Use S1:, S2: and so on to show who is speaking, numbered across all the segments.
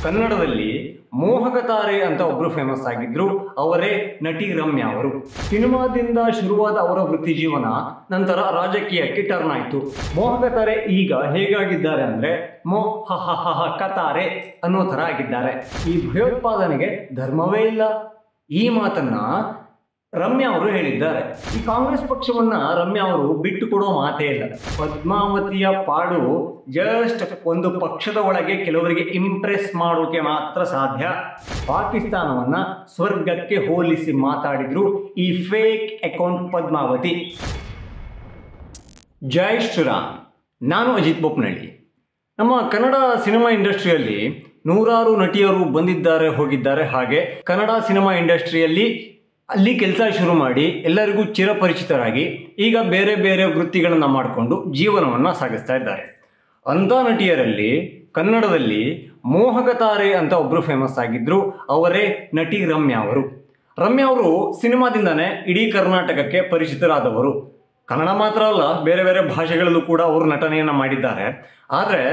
S1: ಕನ್ನಡದಲ್ಲಿ ಮೋಹಕ ತಾರೆ ಅಂತ ಒಬ್ರು ಫೇಮಸ್ ಆಗಿದ್ರು. ಅವರೇ ನಟಿ ರಮ್ಯಾ ಅವರು. ಸಿನಿಮಾದಿಂದ ಶುರುವಾದ ಅವರ ವೃತ್ತಿ ಜೀವನ ನಂತರ ರಾಜಕೀಯಕ್ಕೆ ಟರ್ನ್ ಆಯಿತು. ಮೋಹಕ ತಾರೆ ಈಗ ಹೇಗಾಗಿದ್ದಾರೆ ಅಂದ್ರೆ ಕತಾರೆ ಅನ್ನೋ ತರ ಆಗಿದ್ದಾರೆ. ಈ ಭಯೋತ್ಪಾದನೆಗೆ ಧರ್ಮವೇ ಇಲ್ಲ, ಈ ಮಾತನ್ನ ರಮ್ಯಾ ಅವರು ಹೇಳಿದ್ದಾರೆ. ಈ ಕಾಂಗ್ರೆಸ್ ಪಕ್ಷವನ್ನ ರಮ್ಯಾ ಅವರು ಬಿಟ್ಟು ಕೊಡೋ ಮಾತೇ ಇಲ್ಲ. ಪದ್ಮಾವತಿಯ ಪಾಡು ಜಸ್ಟ್ ಒಂದು ಪಕ್ಷದ ಒಳಗೆ ಕೆಲವರಿಗೆ ಇಂಪ್ರೆಸ್ ಮಾಡೋಕೆ ಮಾತ್ರ ಸಾಧ್ಯ. ಪಾಕಿಸ್ತಾನವನ್ನ ಸ್ವರ್ಗಕ್ಕೆ ಹೋಲಿಸಿ ಮಾತಾಡಿದ್ರು ಈ ಫೇಕ್ ಅಕೌಂಟ್ ಪದ್ಮಾವತಿ. ಜೈ ಶ್ರೀರಾಮ್. ನಾನು ಅಜಿತ್ ಬೋಪ್ನಳ್ಳಿ. ನಮ್ಮ ಕನ್ನಡ ಸಿನಿಮಾ ಇಂಡಸ್ಟ್ರಿಯಲ್ಲಿ ನೂರಾರು ನಟಿಯರು ಬಂದಿದ್ದಾರೆ, ಹೋಗಿದ್ದಾರೆ. ಹಾಗೆ ಕನ್ನಡ ಸಿನಿಮಾ ಇಂಡಸ್ಟ್ರಿಯಲ್ಲಿ ಅಲ್ಲಿ ಕೆಲಸ ಶುರು ಮಾಡಿ ಎಲ್ಲರಿಗೂ ಚಿರಪರಿಚಿತರಾಗಿ ಈಗ ಬೇರೆ ಬೇರೆ ವೃತ್ತಿಗಳನ್ನು ಮಾಡಿಕೊಂಡು ಜೀವನವನ್ನು ಸಾಗಿಸ್ತಾ ಇದ್ದಾರೆ. ಅಂಥ ನಟಿಯರಲ್ಲಿ ಕನ್ನಡದಲ್ಲಿ ಮೋಹಕ ತಾರೆ ಅಂತ ಒಬ್ಬರು ಫೇಮಸ್ ಆಗಿದ್ರು. ಅವರೇ ನಟಿ ರಮ್ಯಾ ಅವರು. ರಮ್ಯಾ ಅವರು ಸಿನಿಮಾದಿಂದನೇ ಇಡೀ ಕರ್ನಾಟಕಕ್ಕೆ ಪರಿಚಿತರಾದವರು. ಕನ್ನಡ ಮಾತ್ರ ಅಲ್ಲ, ಬೇರೆ ಬೇರೆ ಭಾಷೆಗಳಲ್ಲೂ ಕೂಡ ಅವರು ನಟನೆಯನ್ನು ಮಾಡಿದ್ದಾರೆ. ಆದರೆ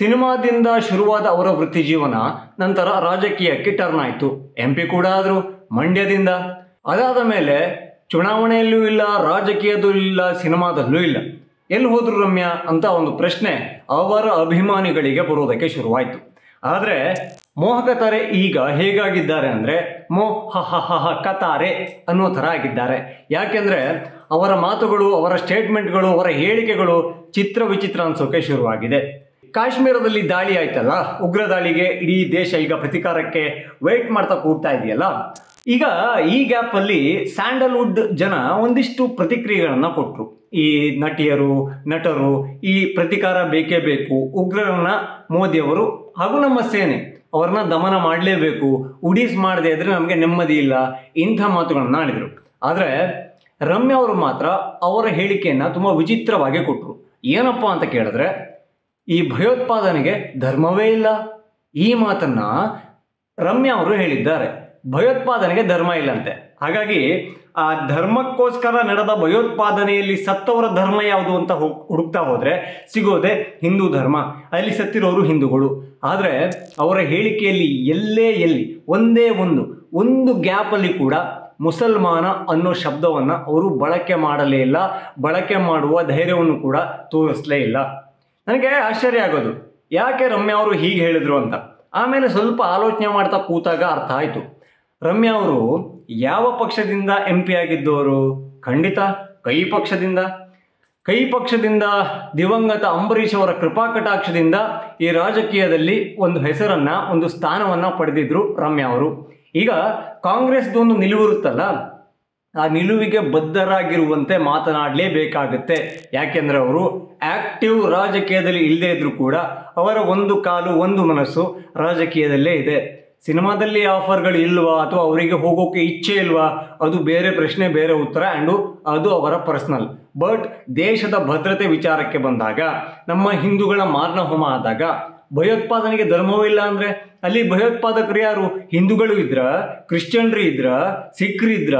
S1: ಸಿನಿಮಾದಿಂದ ಶುರುವಾದ ಅವರ ವೃತ್ತಿ ಜೀವನ ನಂತರ ರಾಜಕೀಯಕ್ಕೆ ಟರ್ನ್ ಆಯಿತು. MP ಕೂಡ ಆದರು ಮಂಡ್ಯದಿಂದ. ಅದಾದ ಮೇಲೆ ಚುನಾವಣೆಯಲ್ಲೂ ಇಲ್ಲ, ರಾಜಕೀಯದಲ್ಲೂ ಇಲ್ಲ, ಸಿನಿಮಾದಲ್ಲೂ ಇಲ್ಲ. ಎಲ್ಲಿ ಹೋದ್ರು ರಮ್ಯಾ ಅಂತ ಒಂದು ಪ್ರಶ್ನೆ ಅವರ ಅಭಿಮಾನಿಗಳಿಗೆ ಬರೋದಕ್ಕೆ ಶುರುವಾಯಿತು. ಆದರೆ ಮೋಹಕ ತಾರೆ ಈಗ ಹೇಗಾಗಿದ್ದಾರೆ ಅಂದರೆ ಕತಾರೆ ಅನ್ನೋ ಥರ ಆಗಿದ್ದಾರೆ. ಯಾಕೆಂದರೆ ಅವರ ಮಾತುಗಳು, ಅವರ ಸ್ಟೇಟ್ಮೆಂಟ್ಗಳು, ಅವರ ಹೇಳಿಕೆಗಳು ಚಿತ್ರ ವಿಚಿತ್ರ ಅನ್ಸೋಕೆ ಶುರುವಾಗಿದೆ. ಕಾಶ್ಮೀರದಲ್ಲಿ ದಾಳಿ ಆಯ್ತಲ್ಲ, ಉಗ್ರ ದಾಳಿಗೆ ಇಡೀ ದೇಶ ಈಗ ಪ್ರತಿಕಾರಕ್ಕೆ ವೇಟ್ ಮಾಡ್ತಾ ಕೂಡ್ತಾ ಇದೆಯಲ್ಲ. ಈಗ ಈ ಗ್ಯಾಪಲ್ಲಿ ಸ್ಯಾಂಡಲ್ವುಡ್ ಜನ ಒಂದಿಷ್ಟು ಪ್ರತಿಕ್ರಿಯೆಗಳನ್ನು ಕೊಟ್ಟರು. ಈ ನಟಿಯರು, ನಟರು ಈ ಪ್ರತಿಕಾರ ಬೇಕೇ ಬೇಕು, ಉಗ್ರರನ್ನ ಮೋದಿಯವರು ಹಾಗೂ ನಮ್ಮ ಸೇನೆ ಅವ್ರನ್ನ ದಮನ ಮಾಡಲೇಬೇಕು, ಉಡೀಸ್ ಮಾಡದೇ ಇದ್ರೆ ನಮಗೆ ನೆಮ್ಮದಿ ಇಲ್ಲ, ಇಂಥ ಮಾತುಗಳನ್ನು ಆಡಿದರು. ಆದರೆ ರಮ್ಯಾ ಅವರು ಮಾತ್ರ ಅವರ ಹೇಳಿಕೆಯನ್ನು ತುಂಬ ವಿಚಿತ್ರವಾಗಿ ಕೊಟ್ಟರು. ಏನಪ್ಪ ಅಂತ ಕೇಳಿದ್ರೆ, ಈ ಭಯೋತ್ಪಾದನೆಗೆ ಧರ್ಮವೇ ಇಲ್ಲ, ಈ ಮಾತನ್ನ ರಮ್ಯಾ ಅವರು ಹೇಳಿದ್ದಾರೆ. ಭಯೋತ್ಪಾದನೆಗೆ ಧರ್ಮ ಇಲ್ಲಂತೆ. ಹಾಗಾಗಿ ಆ ಧರ್ಮಕ್ಕೋಸ್ಕರ ನಡೆದ ಭಯೋತ್ಪಾದನೆಯಲ್ಲಿ ಸತ್ತವರ ಧರ್ಮ ಯಾವುದು ಅಂತ ಹುಡುಕ್ತಾ ಹೋದರೆ ಸಿಗೋದೆ ಹಿಂದೂ ಧರ್ಮ. ಅಲ್ಲಿ ಸತ್ತಿರೋರು ಹಿಂದೂಗಳು. ಆದರೆ ಅವರ ಹೇಳಿಕೆಯಲ್ಲಿ ಎಲ್ಲಿ ಒಂದೇ ಒಂದು ಗ್ಯಾಪಲ್ಲಿ ಕೂಡ ಮುಸಲ್ಮಾನ ಅನ್ನೋ ಶಬ್ದವನ್ನು ಅವರು ಬಳಕೆ ಮಾಡಲೇ ಇಲ್ಲ, ಬಳಕೆ ಮಾಡುವ ಧೈರ್ಯವನ್ನು ಕೂಡ ತೋರಿಸಲೇ ಇಲ್ಲ. ನನಗೆ ಆಶ್ಚರ್ಯ ಆಗೋದು, ಯಾಕೆ ರಮ್ಯಾ ಅವರು ಹೀಗೆ ಹೇಳಿದರು ಅಂತ. ಆಮೇಲೆ ಸ್ವಲ್ಪ ಆಲೋಚನೆ ಮಾಡ್ತಾ ಕೂತಾಗ ಅರ್ಥ ಆಯಿತು. ರಮ್ಯಾ ಅವರು ಯಾವ ಪಕ್ಷದಿಂದ MP ಆಗಿದ್ದವರು? ಖಂಡಿತ ಕೈ ಪಕ್ಷದಿಂದ ದಿವಂಗತ ಅಂಬರೀಷ್ ಅವರ ಕೃಪಾ ಕಟಾಕ್ಷದಿಂದ ಈ ರಾಜಕೀಯದಲ್ಲಿ ಒಂದು ಹೆಸರನ್ನು, ಒಂದು ಸ್ಥಾನವನ್ನು ಪಡೆದಿದ್ರು ರಮ್ಯಾ ಅವರು. ಈಗ ಕಾಂಗ್ರೆಸ್ದೊಂದು ನಿಲುವಿರುತ್ತಲ್ಲ, ಆ ನಿಲುವಿಗೆ ಬದ್ಧರಾಗಿರುವಂತೆ ಮಾತನಾಡಲೇಬೇಕಾಗುತ್ತೆ. ಯಾಕೆಂದರೆ ಅವರು ಆಕ್ಟಿವ್ ರಾಜಕೀಯದಲ್ಲಿ ಇಲ್ಲದೇ ಇದ್ರೂ ಕೂಡ ಅವರ ಒಂದು ಕಾಲು, ಒಂದು ಮನಸ್ಸು ರಾಜಕೀಯದಲ್ಲೇ ಇದೆ. ಸಿನಿಮಾದಲ್ಲಿ ಆಫರ್ಗಳು ಇಲ್ವಾ ಅಥವಾ ಅವರಿಗೆ ಹೋಗೋಕೆ ಇಚ್ಛೆ ಇಲ್ವಾ, ಅದು ಬೇರೆ ಪ್ರಶ್ನೆ, ಬೇರೆ ಉತ್ತರ. ಆ್ಯಂಡು ಅದು ಅವರ ಪರ್ಸನಲ್. ಬಟ್ ದೇಶದ ಭದ್ರತೆ ವಿಚಾರಕ್ಕೆ ಬಂದಾಗ, ನಮ್ಮ ಹಿಂದೂಗಳ ಮಾರಣ ಹೋಮ ಆದಾಗ, ಭಯೋತ್ಪಾದನೆಗೆ ಧರ್ಮವಿಲ್ಲ ಅಂದರೆ ಅಲ್ಲಿ ಭಯೋತ್ಪಾದಕರು ಯಾರು? ಹಿಂದೂಗಳು ಇದ್ರ, ಕ್ರಿಶ್ಚಿಯನ್ರು ಇದ್ರ, ಸಿಖ್ರು ಇದ್ರ,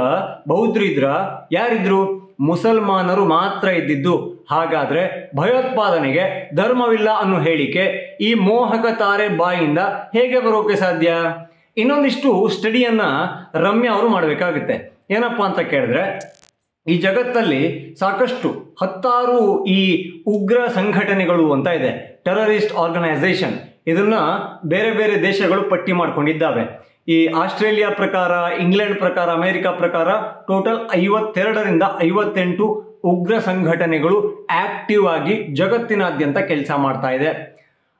S1: ಬೌದ್ಧರು ಇದ್ರ, ಯಾರಿದ್ರು? ಮುಸಲ್ಮಾನರು ಮಾತ್ರ ಇದ್ದಿದ್ದು. ಹಾಗಾದ್ರೆ ಭಯೋತ್ಪಾದನೆಗೆ ಧರ್ಮವಿಲ್ಲ ಅನ್ನೋ ಹೇಳಿಕೆ ಈ ಮೋಹಕ ತಾರೆ ಬಾಯಿಂದ ಹೇಗೆ ಬರೋಕೆ ಸಾಧ್ಯ? ಇನ್ನೊಂದಿಷ್ಟು ಸ್ಟಡಿಯನ್ನ ರಮ್ಯಾ ಅವರು ಮಾಡಬೇಕಾಗುತ್ತೆ. ಏನಪ್ಪಾ ಅಂತ ಕೇಳಿದ್ರೆ, ಈ ಜಗತ್ತಲ್ಲಿ ಸಾಕಷ್ಟು ಹತ್ತಾರು ಈ ಉಗ್ರ ಸಂಘಟನೆಗಳು ಅಂತ ಇದೆ, ಟೆರರಿಸ್ಟ್ ಆರ್ಗನೈಸೇಷನ್. ಇದನ್ನ ಬೇರೆ ಬೇರೆ ದೇಶಗಳು ಪಟ್ಟಿ ಮಾಡ್ಕೊಂಡಿದ್ದಾವೆ. ಈ ಆಸ್ಟ್ರೇಲಿಯಾ ಪ್ರಕಾರ, ಇಂಗ್ಲೆಂಡ್ ಪ್ರಕಾರ, ಅಮೆರಿಕ ಪ್ರಕಾರ ಟೋಟಲ್ 52ರಿಂದ 58 ಉಗ್ರ ಸಂಘಟನೆಗಳು ಆಕ್ಟಿವ್ ಆಗಿ ಜಗತ್ತಿನಾದ್ಯಂತ ಕೆಲಸ ಮಾಡ್ತಾ ಇದೆ.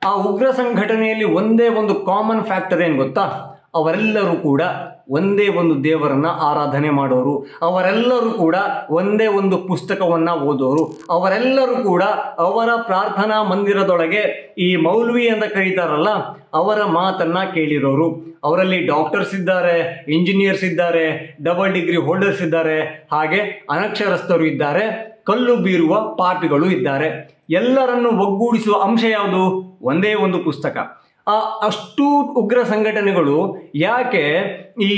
S1: ಆ ಉಗ್ರ ಸಂಘಟನೆಯಲ್ಲಿ ಒಂದೇ ಒಂದು ಕಾಮನ್ ಫ್ಯಾಕ್ಟರ್ ಏನು ಗೊತ್ತಾ? ಅವರೆಲ್ಲರೂ ಕೂಡ ಒಂದೇ ಒಂದು ದೇವರನ್ನ ಆರಾಧನೆ ಮಾಡೋರು, ಅವರೆಲ್ಲರೂ ಕೂಡ ಒಂದೇ ಒಂದು ಪುಸ್ತಕವನ್ನು ಓದೋರು, ಅವರೆಲ್ಲರೂ ಕೂಡ ಅವರ ಪ್ರಾರ್ಥನಾ ಮಂದಿರದೊಳಗೆ ಈ ಮೌಲ್ವಿ ಅಂತ ಕರೀತಾರಲ್ಲ ಅವರ ಮಾತನ್ನ ಕೇಳಿರೋರು. ಅವರಲ್ಲಿ ಡಾಕ್ಟರ್ಸ್ ಇದ್ದಾರೆ, ಇಂಜಿನಿಯರ್ಸ್ ಇದ್ದಾರೆ, ಡಬಲ್ ಡಿಗ್ರಿ ಹೋಲ್ಡರ್ಸ್ ಇದ್ದಾರೆ, ಹಾಗೆ ಅನಕ್ಷರಸ್ಥರು ಇದ್ದಾರೆ, ಕಲ್ಲು ಬೀರುವ ಪಾಪಿಗಳು ಇದ್ದಾರೆ. ಎಲ್ಲರನ್ನು ಒಗ್ಗೂಡಿಸುವ ಅಂಶ ಯಾವುದು? ಒಂದೇ ಒಂದು ಪುಸ್ತಕ. ಅಷ್ಟು ಉಗ್ರ ಸಂಘಟನೆಗಳು ಯಾಕೆ ಈ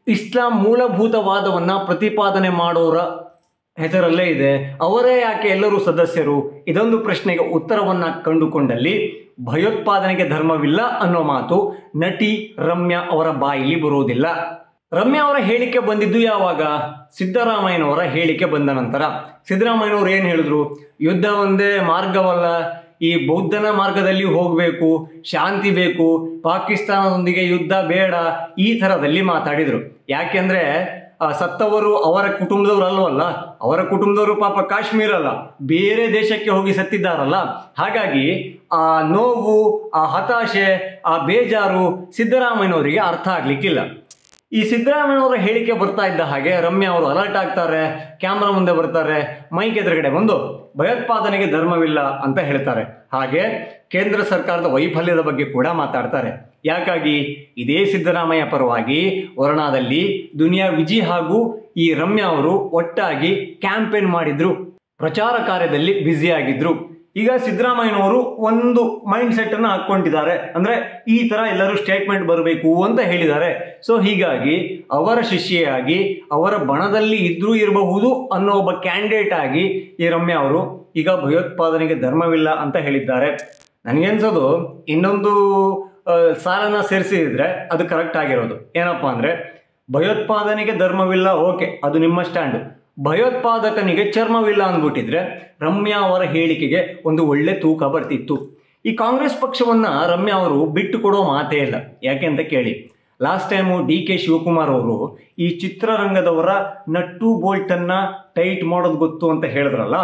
S1: ಇಸ್ಲಾಂ ಮೂಲಭೂತವಾದವನ್ನು ಪ್ರತಿಪಾದನೆ ಮಾಡೋರ ಹೆಸರಲ್ಲೇ ಇದೆ, ಅವರೇ ಯಾಕೆ ಎಲ್ಲರೂ ಸದಸ್ಯರು? ಇದೊಂದು ಪ್ರಶ್ನೆಗೆ ಉತ್ತರವನ್ನ ಕಂಡುಕೊಂಡಲ್ಲಿ ಭಯೋತ್ಪಾದನೆಗೆ ಧರ್ಮವಿಲ್ಲ ಅನ್ನೋ ಮಾತು ನಟಿ ರಮ್ಯಾ ಅವರ ಬಾಯಿಲಿ ಬರುವುದಿಲ್ಲ. ರಮ್ಯಾ ಅವರ ಹೇಳಿಕೆ ಬಂದಿದ್ದು ಯಾವಾಗ? ಸಿದ್ದರಾಮಯ್ಯನವರ ಹೇಳಿಕೆ ಬಂದ ನಂತರ. ಸಿದ್ದರಾಮಯ್ಯನವರು ಏನು ಹೇಳಿದ್ರು? ಯುದ್ಧ ಒಂದೇ ಮಾರ್ಗವಲ್ಲ, ಈ ಬೌದ್ಧನ ಮಾರ್ಗದಲ್ಲಿ ಹೋಗಬೇಕು, ಶಾಂತಿ ಬೇಕು, ಪಾಕಿಸ್ತಾನದೊಂದಿಗೆ ಯುದ್ಧ ಬೇಡ, ಈ ಥರದಲ್ಲಿ ಮಾತಾಡಿದರು. ಯಾಕೆಂದ್ರೆ ಸತ್ತವರು ಅವರ ಕುಟುಂಬದವರು ಅಲ್ವಲ್ಲ, ಅವರ ಕುಟುಂಬದವರು ಪಾಪ ಕಾಶ್ಮೀರ ಅಲ್ಲ, ಬೇರೆ ದೇಶಕ್ಕೆ ಹೋಗಿ ಸತ್ತಿದ್ದಾರಲ್ಲ. ಹಾಗಾಗಿ ಆ ನೋವು, ಆ ಹತಾಶೆ, ಆ ಬೇಜಾರು ಸಿದ್ದರಾಮಯ್ಯನವರಿಗೆ ಅರ್ಥ ಆಗ್ಲಿಕ್ಕಿಲ್ಲ. ಈ ಸಿದ್ದರಾಮಯ್ಯನವರ ಹೇಳಿಕೆ ಬರ್ತಾ ಇದ್ದ ಹಾಗೆ ರಮ್ಯಾ ಅವರು ಅಲರ್ಟ್ ಆಗ್ತಾರೆ, ಕ್ಯಾಮ್ರಾ ಮುಂದೆ ಬರ್ತಾರೆ, ಮೈಕ್ ಎದುರುಗಡೆ ಬಂದು ಭಯೋತ್ಪಾದನೆಗೆ ಧರ್ಮವಿಲ್ಲ ಅಂತ ಹೇಳ್ತಾರೆ. ಹಾಗೆ ಕೇಂದ್ರ ಸರ್ಕಾರದ ವೈಫಲ್ಯದ ಬಗ್ಗೆ ಕೂಡ ಮಾತಾಡ್ತಾರೆ. ಯಾಕಾಗಿ? ಇದೇ ಸಿದ್ದರಾಮಯ್ಯ ಪರವಾಗಿ ವರುಣಾದಲ್ಲಿ ದುನಿಯಾ ವಿಜಿ ಹಾಗೂ ಈ ರಮ್ಯಾ ಅವರು ಒಟ್ಟಾಗಿ ಕ್ಯಾಂಪೇನ್ ಮಾಡಿದ್ರು, ಪ್ರಚಾರ ಕಾರ್ಯದಲ್ಲಿ ಬ್ಯುಸಿ ಆಗಿದ್ರು. ಈಗ ಸಿದ್ದರಾಮಯ್ಯನವರು ಒಂದು ಮೈಂಡ್ ಸೆಟ್ ಅನ್ನು ಹಾಕೊಂಡಿದ್ದಾರೆ, ಅಂದ್ರೆ ಈ ತರ ಎಲ್ಲರೂ ಸ್ಟೇಟ್ಮೆಂಟ್ ಬರಬೇಕು ಅಂತ ಹೇಳಿದ್ದಾರೆ. ಸೊ ಹೀಗಾಗಿ ಅವರ ಶಿಷ್ಯೆಯಾಗಿ ಅವರ ಬಣದಲ್ಲಿ ಇದ್ರೂ ಇರಬಹುದು ಅನ್ನೋ ಒಬ್ಬ ಕ್ಯಾಂಡಿಡೇಟ್ ಆಗಿ ಈ ರಮ್ಯಾ ಅವರು ಈಗ ಭಯೋತ್ಪಾದನೆಗೆ ಧರ್ಮವಿಲ್ಲ ಅಂತ ಹೇಳಿದ್ದಾರೆ. ನನಗನ್ಸೋದು ಇನ್ನೊಂದು ಸಾಲನ ಸೇರಿಸಿದ್ರೆ ಅದು ಕರೆಕ್ಟ್ ಆಗಿರೋದು. ಏನಪ್ಪ ಅಂದ್ರೆ ಭಯೋತ್ಪಾದನೆಗೆ ಧರ್ಮವಿಲ್ಲ, ಓಕೆ, ಅದು ನಿಮ್ಮ ಸ್ಟ್ಯಾಂಡು. ಭಯೋತ್ಪಾದಕನಿಗೆ ಚರ್ಮವಿಲ್ಲ ಅಂದ್ಬಿಟ್ಟಿದ್ರೆ ರಮ್ಯಾ ಅವರ ಹೇಳಿಕೆಗೆ ಒಂದು ಒಳ್ಳೆ ತೂಕ ಬರ್ತಿತ್ತು. ಈ ಕಾಂಗ್ರೆಸ್ ಪಕ್ಷವನ್ನ ರಮ್ಯಾ ಅವರು ಬಿಟ್ಟು ಕೊಡೋ ಮಾತೇ ಇಲ್ಲ. ಯಾಕೆ ಅಂತ ಕೇಳಿ, ಲಾಸ್ಟ್ ಟೈಮು DK ಶಿವಕುಮಾರ್ ಅವರು ಈ ಚಿತ್ರರಂಗದವರ ನಟ್ಟು ಬೋಲ್ಟನ್ನ ಟೈಟ್ ಮಾಡೋದು ಗೊತ್ತು ಅಂತ ಹೇಳಿದ್ರಲ್ಲ,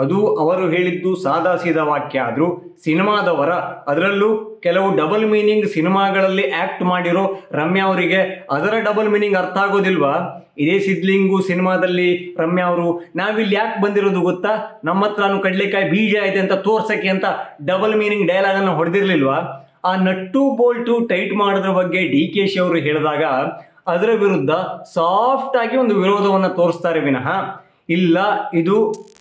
S1: ಅದು ಅವರು ಹೇಳಿದ್ದು ಸಾದಾ ಸೀದಾ ವಾಕ್ಯ. ಆದರೂ ಸಿನಿಮಾದವರ, ಅದರಲ್ಲೂ ಕೆಲವು ಡಬಲ್ ಮೀನಿಂಗ್ ಸಿನಿಮಾಗಳಲ್ಲಿ ಆ್ಯಕ್ಟ್ ಮಾಡಿರೋ ರಮ್ಯಾ ಅವರಿಗೆ ಅದರ ಡಬಲ್ ಮೀನಿಂಗ್ ಅರ್ಥ ಆಗೋದಿಲ್ವಾ? ಇದೇ ಸಿದ್ಲಿಂಗು ಸಿನಿಮಾದಲ್ಲಿ ರಮ್ಯಾ ಅವರು ನಾವಿಲ್ಲಿ ಯಾಕೆ ಬಂದಿರೋದು ಗೊತ್ತಾ, ನಮ್ಮ ಹತ್ರನೂ ಕಡಲೆಕಾಯಿ ಬೀಜ ಇದೆ ಅಂತ ತೋರ್ಸಕ್ಕೆ ಅಂತ ಡಬಲ್ ಮೀನಿಂಗ್ ಡೈಲಾಗನ್ನು ಹೊಡೆದಿರ್ಲಿಲ್ವಾ? ಆ ನಟ್ಟು ಬೋಲ್ಟು ಟೈಟ್ ಮಾಡೋದ್ರ ಬಗ್ಗೆ DK ಅವರು ಹೇಳಿದಾಗ ಅದರ ವಿರುದ್ಧ ಸಾಫ್ಟ್ ಆಗಿ ಒಂದು ವಿರೋಧವನ್ನು ತೋರಿಸ್ತಾರೆ ವಿನಃ ಇಲ್ಲ ಇದು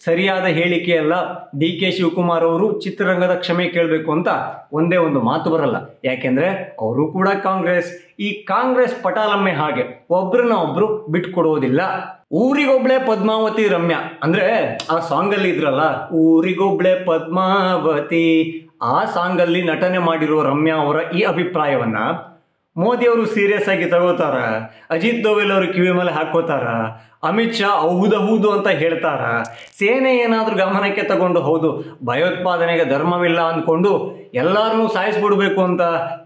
S1: ಸರಿಯಾದ ಹೇಳಿಕೆಯಲ್ಲ, DK ಶಿವಕುಮಾರ್ ಅವರು ಚಿತ್ರರಂಗದ ಕ್ಷಮೆ ಕೇಳಬೇಕು ಅಂತ ಒಂದೇ ಒಂದು ಮಾತು ಬರಲ್ಲ. ಯಾಕೆಂದ್ರೆ ಅವರು ಕೂಡ ಕಾಂಗ್ರೆಸ್. ಈ ಕಾಂಗ್ರೆಸ್ ಪಟಾಲಮ್ಮೆ ಹಾಗೆ ಒಬ್ರನ್ನ ಒಬ್ರು ಬಿಟ್ಕೊಡೋದಿಲ್ಲ. ಊರಿಗೊಬ್ಳೆ ಪದ್ಮಾವತಿ ರಮ್ಯಾ ಅಂದ್ರೆ ಆ ಸಾಂಗ್ ಅಲ್ಲಿ ಇದ್ರಲ್ಲ, ಊರಿಗೊಬ್ಳೆ ಪದ್ಮಾವತಿ, ಆ ಸಾಂಗ್ ಅಲ್ಲಿ ನಟನೆ ಮಾಡಿರುವ ರಮ್ಯಾ ಅವರ ಈ ಅಭಿಪ್ರಾಯವನ್ನ ಮೋದಿ ಅವರು ಸೀರಿಯಸ್ ಆಗಿ ತಗೋತಾರ, ಅಜಿತ್ ದೋವಲ್ ಅವರು ಕಿವಿ ಮೇಲೆ ಹಾಕೋತಾರ, ಅಮಿತ್ ಶಾ ಹೌದು ಅಂತ ಹೇಳ್ತಾರ, ಸೇನೆ ಏನಾದರೂ ಗಮನಕ್ಕೆ ತಗೊಂಡು ಹೌದು ಭಯೋತ್ಪಾದನೆಗೆ ಧರ್ಮವಿಲ್ಲ ಅಂದ್ಕೊಂಡು ಎಲ್ಲರನ್ನೂ ಸಾಯಿಸ್ಬಿಡ್ಬೇಕು ಅಂತ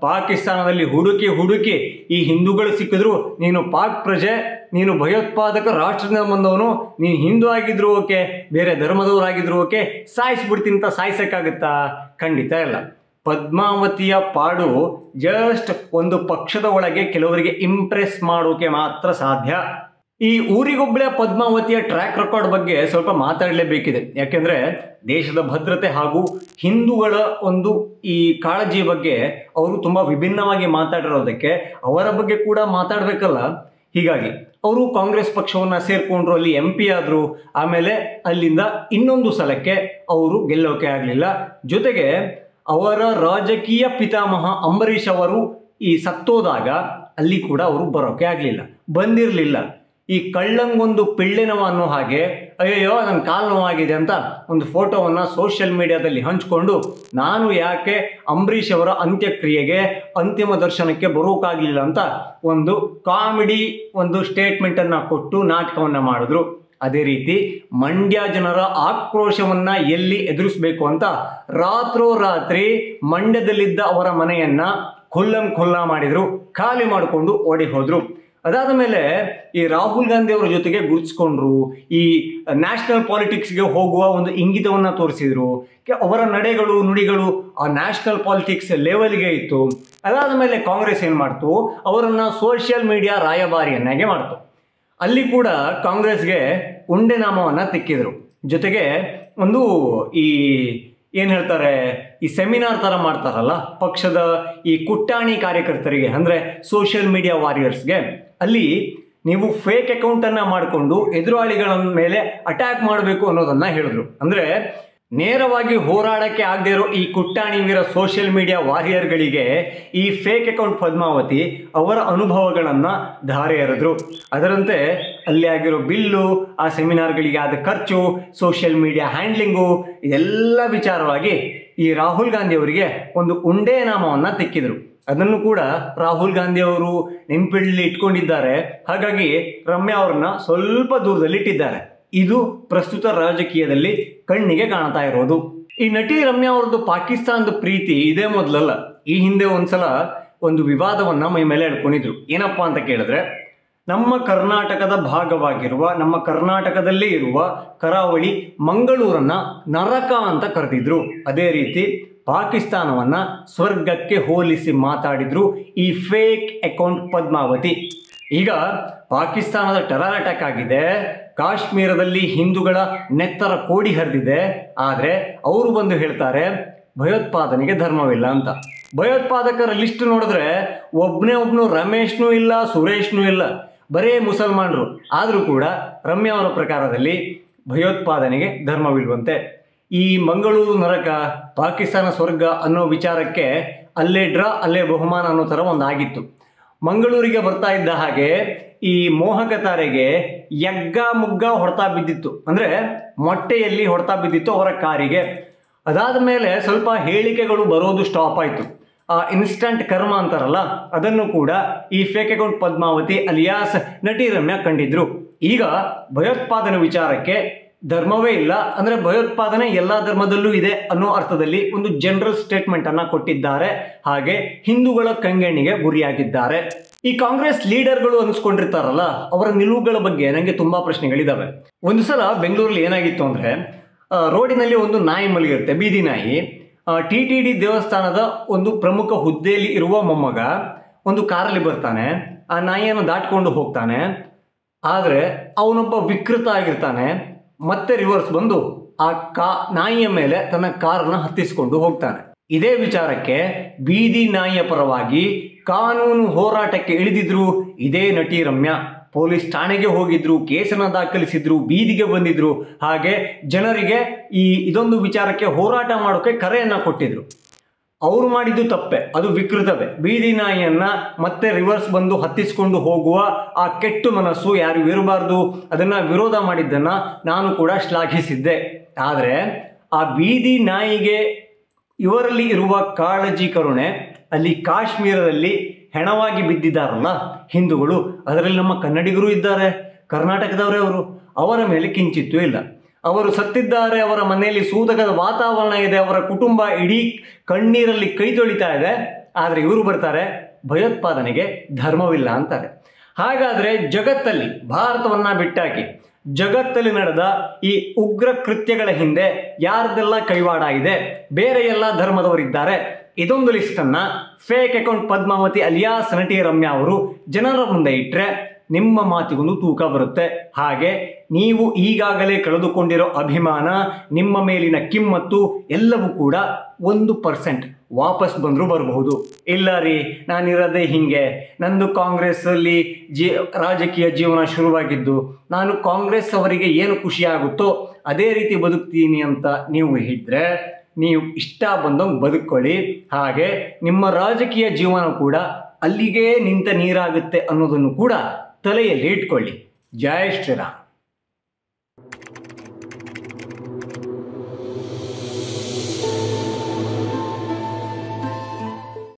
S1: ಪಾಕಿಸ್ತಾನದಲ್ಲಿ ಹುಡುಕಿ ಈ ಹಿಂದೂಗಳು ಸಿಕ್ಕಿದ್ರು ನೀನು ಪಾಕ್ ಪ್ರಜೆ, ನೀನು ಭಯೋತ್ಪಾದಕ ರಾಷ್ಟ್ರದಿಂದ ಬಂದವನು, ನೀನು ಹಿಂದೂ ಆಗಿದ್ರು ಓಕೆ, ಬೇರೆ ಧರ್ಮದವರಾಗಿದ್ರು ಓಕೆ, ಸಾಯಿಸ್ಬಿಡ್ತೀನಿ ಅಂತ ಸಾಯಿಸಕ್ಕಾಗುತ್ತಾ? ಖಂಡಿತ ಇಲ್ಲ. ಪದ್ಮಾವತಿಯ ಪಾಡು ಜಸ್ಟ್ ಒಂದು ಪಕ್ಷದ ಒಳಗೆ ಕೆಲವರಿಗೆ ಇಂಪ್ರೆಸ್ ಮಾಡೋಕೆ ಮಾತ್ರ ಸಾಧ್ಯ. ಈ ಊರಿಗೊಬ್ಬಳೆ ಪದ್ಮಾವತಿಯ ಟ್ರ್ಯಾಕ್ ರೆಕಾರ್ಡ್ ಬಗ್ಗೆ ಸ್ವಲ್ಪ ಮಾತಾಡಲೇಬೇಕಿದೆ. ಯಾಕೆಂದ್ರೆ ದೇಶದ ಭದ್ರತೆ ಹಾಗೂ ಹಿಂದೂಗಳ ಒಂದು ಈ ಕಾಳಜಿ ಬಗ್ಗೆ ಅವರು ತುಂಬಾ ವಿಭಿನ್ನವಾಗಿ ಮಾತಾಡಿರೋದಕ್ಕೆ ಅವರ ಬಗ್ಗೆ ಕೂಡ ಮಾತಾಡಬೇಕಲ್ಲ. ಹೀಗಾಗಿ ಅವರು ಕಾಂಗ್ರೆಸ್ ಪಕ್ಷವನ್ನ ಸೇರ್ಕೊಂಡ್ರು, ಅಲ್ಲಿ MP ಆದ್ರು, ಆಮೇಲೆ ಅಲ್ಲಿಂದ ಇನ್ನೊಂದು ಸಲಕ್ಕೆ ಅವರು ಗೆಲ್ಲೋಕೆ ಆಗಲಿಲ್ಲ. ಜೊತೆಗೆ ಅವರ ರಾಜಕೀಯ ಪಿತಾಮಹ ಅಂಬರೀಷ್ ಅವರು ಈ ಸತ್ತೋದಾಗ ಅಲ್ಲಿ ಕೂಡ ಅವರು ಬರೋಕೆ ಆಗಲಿಲ್ಲ, ಬಂದಿರಲಿಲ್ಲ. ಈ ಕಳ್ಳಂಗೊಂದು ಪಿಳ್ಳೆನವ ಅನ್ನೋ ಹಾಗೆ ಅಯ್ಯಯ್ಯೋ ನನ್ನ ಕಾಲು ನೋವಾಗಿದೆ ಅಂತ ಒಂದು ಫೋಟೋವನ್ನು ಸೋಷಿಯಲ್ ಮೀಡಿಯಾದಲ್ಲಿ ಹಂಚಿಕೊಂಡು ನಾನು ಯಾಕೆ ಅಂಬರೀಷ್ ಅವರ ಅಂತ್ಯಕ್ರಿಯೆಗೆ ಅಂತಿಮ ದರ್ಶನಕ್ಕೆ ಬರೋಕ್ಕಾಗಲಿಲ್ಲ ಅಂತ ಒಂದು ಕಾಮಿಡಿ ಒಂದು ಸ್ಟೇಟ್ಮೆಂಟನ್ನು ಕೊಟ್ಟು ನಾಟಕವನ್ನು ಮಾಡಿದ್ರು. ಅದೇ ರೀತಿ ಮಂಡ್ಯ ಜನರ ಆಕ್ರೋಶವನ್ನ ಎಲ್ಲಿ ಎದುರಿಸಬೇಕು ಅಂತ ರಾತ್ರೋರಾತ್ರಿ ಮಂಡ್ಯದಲ್ಲಿದ್ದ ಅವರ ಮನೆಯನ್ನ ಖುಲ್ಲಾ ಮಾಡಿದ್ರು, ಖಾಲಿ ಮಾಡಿಕೊಂಡು ಓಡಿ ಹೋದ್ರು. ಅದಾದ ಮೇಲೆ ಈ ರಾಹುಲ್ ಗಾಂಧಿ ಅವರ ಜೊತೆಗೆ ಗುರುತಿಸ್ಕೊಂಡ್ರು, ಈ ನ್ಯಾಷನಲ್ ಪಾಲಿಟಿಕ್ಸ್ಗೆ ಹೋಗುವ ಒಂದು ಇಂಗಿತವನ್ನು ತೋರಿಸಿದ್ರು. ಅವರ ನಡೆಗಳು ನುಡಿಗಳು ಆ ನ್ಯಾಷನಲ್ ಪಾಲಿಟಿಕ್ಸ್ ಲೆವೆಲ್ಗೆ ಇತ್ತು. ಅದಾದ ಮೇಲೆ ಕಾಂಗ್ರೆಸ್ ಏನು ಮಾಡ್ತು, ಅವರನ್ನ ಸೋಷಿಯಲ್ ಮೀಡಿಯಾ ರಾಯಭಾರಿಯನ್ನಾಗೆ ಮಾಡ್ತು. ಅಲ್ಲಿ ಕೂಡ ಕಾಂಗ್ರೆಸ್ಗೆ ಉಂಡೆ ನಾಮವನ್ನು ತೆಕ್ಕಿದ್ರು. ಜೊತೆಗೆ ಒಂದು ಈ ಏನು ಹೇಳ್ತಾರೆ, ಈ ಸೆಮಿನಾರ್ ಥರ ಮಾಡ್ತಾರಲ್ಲ ಪಕ್ಷದ ಈ ಕುಟ್ಟಾಣಿ ಕಾರ್ಯಕರ್ತರಿಗೆ, ಅಂದರೆ ಸೋಷಿಯಲ್ ಮೀಡಿಯಾ ವಾರಿಯರ್ಸ್ಗೆ, ಅಲ್ಲಿ ನೀವು ಫೇಕ್ ಅಕೌಂಟನ್ನು ಮಾಡಿಕೊಂಡು ಎದುರಾಳಿಗಳ ಮೇಲೆ ಅಟ್ಯಾಕ್ ಮಾಡಬೇಕು ಅನ್ನೋದನ್ನು ಹೇಳಿದ್ರು. ಅಂದರೆ ನೇರವಾಗಿ ಹೋರಾಡಕ್ಕೆ ಆಗದೆ ಇರೋ ಈ ಕುಟ್ಟಾಣಿ ವೀರ ಸೋಷಿಯಲ್ ಮೀಡಿಯಾ ವಾರಿಯರ್ಗಳಿಗೆ ಈ ಫೇಕ್ ಅಕೌಂಟ್ ಪದ್ಮಾವತಿ ಅವರ ಅನುಭವಗಳನ್ನು ಧಾರೆ ಎರೆದ್ರು. ಅದರಂತೆ ಅಲ್ಲಿ ಆಗಿರೋ ಬಿಲ್ಲು, ಆ ಸೆಮಿನಾರ್ಗಳಿಗೆ ಆದ ಖರ್ಚು, ಸೋಷಿಯಲ್ ಮೀಡಿಯಾ ಹ್ಯಾಂಡ್ಲಿಂಗು, ಇದೆಲ್ಲ ವಿಚಾರವಾಗಿ ಈ ರಾಹುಲ್ ಗಾಂಧಿ ಅವರಿಗೆ ಒಂದು ಉಂಡೆ ನಾಮವನ್ನು ತೆಕ್ಕಿದ್ರು. ಅದನ್ನು ಕೂಡ ರಾಹುಲ್ ಗಾಂಧಿ ಅವರು ನೆನಪಿನಲ್ಲಿ ಇಟ್ಕೊಂಡಿದ್ದಾರೆ. ಹಾಗಾಗಿ ರಮ್ಯಾ ಅವ್ರನ್ನ ಸ್ವಲ್ಪ ದೂರದಲ್ಲಿ ಇಟ್ಟಿದ್ದಾರೆ. ಇದು ಪ್ರಸ್ತುತ ರಾಜಕೀಯದಲ್ಲಿ ಕಣ್ಣಿಗೆ ಕಾಣ್ತಾ ಇರೋದು. ಈ ನಟಿ ರಮ್ಯಾ ಅವ್ರದ್ದು ಪಾಕಿಸ್ತಾನದ ಪ್ರೀತಿ ಇದೇ ಮೊದಲಲ್ಲ. ಈ ಹಿಂದೆ ಒಂದ್ಸಲ ಒಂದು ವಿವಾದವನ್ನ ಮೈ ಮೇಲೆ ಎಳ್ಕೊಂಡಿದ್ರು. ಏನಪ್ಪಾ ಅಂತ ಕೇಳಿದ್ರೆ, ನಮ್ಮ ಕರ್ನಾಟಕದ ಭಾಗವಾಗಿರುವ, ನಮ್ಮ ಕರ್ನಾಟಕದಲ್ಲೇ ಇರುವ ಕರಾವಳಿ ಮಂಗಳೂರನ್ನ ನರಕ ಅಂತ ಕರೆದಿದ್ರು. ಅದೇ ರೀತಿ ಪಾಕಿಸ್ತಾನವನ್ನ ಸ್ವರ್ಗಕ್ಕೆ ಹೋಲಿಸಿ ಮಾತಾಡಿದ್ರು ಈ ಫೇಕ್ ಅಕೌಂಟ್ ಪದ್ಮಾವತಿ. ಈಗ ಪಾಕಿಸ್ತಾನದ ಟೆರರ್ ಅಟ್ಯಾಕ್ ಆಗಿದೆ, ಕಾಶ್ಮೀರದಲ್ಲಿ ಹಿಂದೂಗಳ ನೆತ್ತರ ಕೋಡಿ ಹರಿದಿದೆ. ಆದರೆ ಅವರು ಬಂದು ಹೇಳ್ತಾರೆ ಭಯೋತ್ಪಾದನೆಗೆ ಧರ್ಮವಿಲ್ಲ ಅಂತ. ಭಯೋತ್ಪಾದಕರ ಲಿಸ್ಟ್ ನೋಡಿದ್ರೆ ಒಬ್ಬನು ರಮೇಶ್ನೂ ಇಲ್ಲ, ಸುರೇಶ್ನೂ ಇಲ್ಲ, ಬರೇ ಮುಸಲ್ಮಾನರು. ಆದರೂ ಕೂಡ ರಮ್ಯಾ ಅವರ ಪ್ರಕಾರದಲ್ಲಿ ಭಯೋತ್ಪಾದನೆಗೆ ಧರ್ಮವಿಲ್ವಂತೆ. ಈ ಮಂಗಳೂರು ನರಕ, ಪಾಕಿಸ್ತಾನ ಸ್ವರ್ಗ ಅನ್ನೋ ವಿಚಾರಕ್ಕೆ ಅಲ್ಲೇ ಡ್ರಾ ಅಲ್ಲೇ ಬಹುಮಾನ ಅನ್ನೋ ಥರ ಒಂದಾಗಿತ್ತು. ಮಂಗಳೂರಿಗೆ ಬರ್ತಾ ಇದ್ದ ಹಾಗೆ ಈ ಮೋಹಕ ತಾರೆಗೆ ಯಗ್ಗ ಮುಗ್ಗ ಹೊಡ್ತಾ ಬಿದ್ದಿತ್ತು, ಅಂದರೆ ಮೊಟ್ಟೆಯಲ್ಲಿ ಹೊಡ್ತಾ ಬಿದ್ದಿತ್ತು ಅವರ ಕಾರಿಗೆ. ಅದಾದ ಮೇಲೆ ಸ್ವಲ್ಪ ಹೇಳಿಕೆಗಳು ಬರೋದು ಸ್ಟಾಪ್ ಆಯಿತು. ಆ ಇನ್ಸ್ಟಂಟ್ ಕರ್ಮ ಅಂತಾರಲ್ಲ, ಅದನ್ನು ಕೂಡ ಈ ಫೇಕ್ ಅಕೌಂಟ್ ಪದ್ಮಾವತಿ ಅಲಿಯಾಸ್ ನಟಿ ರಮ್ಯಾ ಕಂಡಿದ್ರು. ಈಗ ಭಯೋತ್ಪಾದನೆ ವಿಚಾರಕ್ಕೆ ಧರ್ಮವೇ ಇಲ್ಲ, ಅಂದರೆ ಭಯೋತ್ಪಾದನೆ ಎಲ್ಲ ಧರ್ಮದಲ್ಲೂ ಇದೆ ಅನ್ನೋ ಅರ್ಥದಲ್ಲಿ ಒಂದು ಜನರಲ್ ಸ್ಟೇಟ್ಮೆಂಟ್ ಅನ್ನ ಕೊಟ್ಟಿದ್ದಾರೆ. ಹಾಗೆ ಹಿಂದೂಗಳ ಕಂಗೆಣ್ಣಿಗೆ ಗುರಿಯಾಗಿದ್ದಾರೆ. ಈ ಕಾಂಗ್ರೆಸ್ ಲೀಡರ್ಗಳು ಅನ್ಸ್ಕೊಂಡಿರ್ತಾರಲ್ಲ, ಅವರ ನಿಲುವುಗಳ ಬಗ್ಗೆ ನನಗೆ ತುಂಬಾ ಪ್ರಶ್ನೆಗಳಿದಾವೆ. ಒಂದು ಸಲ ಬೆಂಗಳೂರಲ್ಲಿ ಏನಾಗಿತ್ತು ಅಂದರೆ, ರೋಡಿನಲ್ಲಿ ಒಂದು ನಾಯಿ ಮಲಗಿರುತ್ತೆ, ಬೀದಿ ನಾಯಿ. TTD ದೇವಸ್ಥಾನದ ಒಂದು ಪ್ರಮುಖ ಹುದ್ದೆಯಲ್ಲಿ ಇರುವ ಮೊಮ್ಮಗ ಒಂದು ಕಾರಲ್ಲಿ ಬರ್ತಾನೆ, ಆ ನಾಯಿಯನ್ನು ದಾಟ್ಕೊಂಡು ಹೋಗ್ತಾನೆ. ಆದರೆ ಅವನೊಬ್ಬ ವಿಕೃತ ಆಗಿರ್ತಾನೆ, ಮತ್ತೆ ರಿವರ್ಸ್ ಬಂದು ಆ ನಾಯಿಯ ಮೇಲೆ ತನ್ನ ಕಾರನ್ನು ಹತ್ತಿಸ್ಕೊಂಡು ಹೋಗ್ತಾನೆ. ಇದೇ ವಿಚಾರಕ್ಕೆ ಬೀದಿ ನಾಯಿಯ ಪರವಾಗಿ ಕಾನೂನು ಹೋರಾಟಕ್ಕೆ ಇಳಿದಿದ್ರು ಇದೇ ನಟಿ ರಮ್ಯಾ. ಪೊಲೀಸ್ ಠಾಣೆಗೆ ಹೋಗಿದ್ರು, ಕೇಸನ್ನು ದಾಖಲಿಸಿದ್ರು, ಬೀದಿಗೆ ಬಂದಿದ್ರು. ಹಾಗೆ ಜನರಿಗೆ ಇದೊಂದು ವಿಚಾರಕ್ಕೆ ಹೋರಾಟ ಮಾಡೋಕ್ಕೆ ಕರೆಯನ್ನು ಕೊಟ್ಟಿದ್ರು. ಅವರು ಮಾಡಿದ್ದು ತಪ್ಪೆ, ಅದು ವಿಕೃತವೇ. ಬೀದಿ ನಾಯಿಯನ್ನ ಮತ್ತೆ ರಿವರ್ಸ್ ಬಂದು ಹತ್ತಿಸ್ಕೊಂಡು ಹೋಗುವ ಆ ಕೆಟ್ಟು ಮನಸ್ಸು ಯಾರು ಇರಬಾರ್ದು. ಅದನ್ನ ವಿರೋಧ ಮಾಡಿದ್ದನ್ನ ನಾನು ಕೂಡ ಶ್ಲಾಘಿಸಿದ್ದೆ. ಆದರೆ ಆ ಬೀದಿ ನಾಯಿಗೆ ಇವರಲ್ಲಿ ಇರುವ ಕಾಳಜಿ, ಕರುಣೆ ಅಲ್ಲಿ ಕಾಶ್ಮೀರದಲ್ಲಿ ಹೆಣವಾಗಿ ಬಿದ್ದಿದ್ದಾರಲ್ಲ ಹಿಂದೂಗಳು, ಅದರಲ್ಲಿ ನಮ್ಮ ಕನ್ನಡಿಗರು ಇದ್ದಾರೆ, ಕರ್ನಾಟಕದವರೇ ಅವರು, ಅವರ ಮೇಲೆ ಕಿಂಚಿತ್ತೂ ಇಲ್ಲ. ಅವರು ಸತ್ತಿದ್ದಾರೆ, ಅವರ ಮನೆಯಲ್ಲಿ ಸೂತಕದ ವಾತಾವರಣ ಇದೆ, ಅವರ ಕುಟುಂಬ ಇಡೀ ಕಣ್ಣೀರಲ್ಲಿ ಕೈ ತೊಳಿತಾ ಇದೆ. ಆದರೆ ಇವರು ಬರ್ತಾರೆ ಭಯೋತ್ಪಾದನೆಗೆ ಧರ್ಮವಿಲ್ಲ ಅಂತಾರೆ. ಹಾಗಾದರೆ ಜಗತ್ತಲ್ಲಿ, ಭಾರತವನ್ನು ಬಿಟ್ಟಾಕಿ ಜಗತ್ತಲ್ಲಿ ನಡೆದ ಈ ಉಗ್ರ ಕೃತ್ಯಗಳ ಹಿಂದೆ ಯಾರದೆಲ್ಲ ಕೈವಾಡ ಇದೆ, ಬೇರೆ ಎಲ್ಲ ಧರ್ಮದವರಿದ್ದಾರೆ, ಇದೊಂದು ಲಿಸ್ಟನ್ನು ಫೇಕ್ ಅಕೌಂಟ್ ಪದ್ಮಾವತಿ ಅಲಿಯಾಸ್ ನಟಿ ರಮ್ಯಾ ಅವರು ಜನರ ಮುಂದೆ ಇಟ್ಟರೆ ನಿಮ್ಮ ಮಾತಿಗೊಂದು ತೂಕ ಬರುತ್ತೆ. ಹಾಗೆ ನೀವು ಈಗಾಗಲೇ ಕಳೆದುಕೊಂಡಿರೋ ಅಭಿಮಾನ, ನಿಮ್ಮ ಮೇಲಿನ ಕಿಮ್ಮತ್ತು ಎಲ್ಲವೂ ಕೂಡ 1% ವಾಪಸ್ ಬಂದರೂ ಬರಬಹುದು. ಇಲ್ಲ ರೀ, ನಾನಿರೋದೇ ಹೀಗೆ, ನಂದು ಕಾಂಗ್ರೆಸ್ಸಲ್ಲಿ ರಾಜಕೀಯ ಜೀವನ ಶುರುವಾಗಿದ್ದು, ನಾನು ಕಾಂಗ್ರೆಸ್ ಅವರಿಗೆ ಏನು ಖುಷಿಯಾಗುತ್ತೋ ಅದೇ ರೀತಿ ಬದುಕ್ತೀನಿ ಅಂತ ನೀವು ಹೇಳಿದ್ರೆ ನೀವು ಇಷ್ಟ ಬಂದಂಗೆ ಬದುಕೊಳ್ಳಿ. ಹಾಗೆ ನಿಮ್ಮ ರಾಜಕೀಯ ಜೀವನ ಕೂಡ ಅಲ್ಲಿಗೆ ನಿಂತ ನೀರಾಗುತ್ತೆ ಅನ್ನೋದನ್ನು ಕೂಡ ತಲೆಯಲ್ಲಿ ಇಟ್ಕೊಳ್ಳಿ. ಜೈ ಶ್ರೀರಾಮ್.